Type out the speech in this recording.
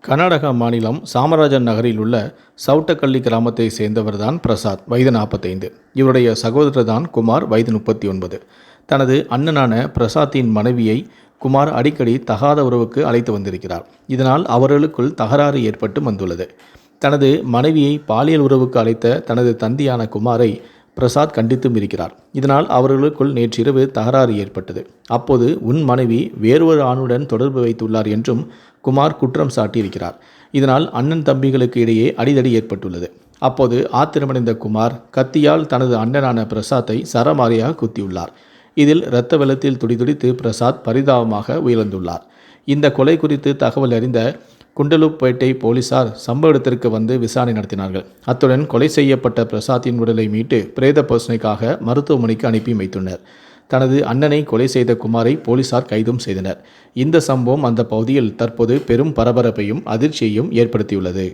கர்நாடகா மாநிலம் சாமராஜன் நகரில் உள்ள சவுட்டக்கள்ளி கிராமத்தை சேர்ந்தவர்தான் பிரசாத், வயது 45. இவருடைய சகோதரர் தான் குமார், வயது 39. தனது அண்ணனான பிரசாத்தின் மனைவியை குமார் அடிக்கடி தகாத உறவுக்கு அழைத்து வந்திருக்கிறார். இதனால் அவர்களுக்குள் தகராறு ஏற்பட்டு வந்துள்ளது. தனது மனைவியை பாலியல் உறவுக்கு அழைத்த தனது தந்தையான குமாரை பிரசாத் கண்டித்தும் இருக்கிறார். இதனால் அவர்களுக்குள் நேற்றிரவு தகராறு ஏற்பட்டது. அப்போது உன் மனைவி வேறொரு ஆணுடன் தொடர்பு வைத்துள்ளார் என்றும் குமார் குற்றம் சாட்டியிருக்கிறார். இதனால் அண்ணன் தம்பிகளுக்கு இடையே அடிதடி ஏற்பட்டுள்ளது. அப்போது ஆத்திரமடைந்த குமார் கத்தியால் தனது அண்ணனான பிரசாத்தை சரமாரியாக குத்தியுள்ளார். இதில் இரத்த வெள்ளத்தில் துடிதுடித்து பிரசாத் பரிதாபமாக உயிரிழந்துள்ளார். இந்த கொலை குறித்து தகவல் அறிந்த குண்டலுப்பேட்டை போலீசார் சம்பவ இடத்திற்கு வந்து விசாரணை நடத்தினார்கள். அத்துடன் கொலை செய்யப்பட்ட பிரசாத்தின் உடலை மீட்டு பிரேத பரிசோதனைக்காக மருத்துவமனைக்கு அனுப்பி வைத்துள்ளனர். தனது அண்ணனை கொலை செய்த குமாரை போலீசார் கைதும் செய்தனர். இந்த சம்பவம் அந்த பகுதியில் தற்போது பெரும் பரபரப்பையும் அதிர்ச்சியையும் ஏற்படுத்தியுள்ளது.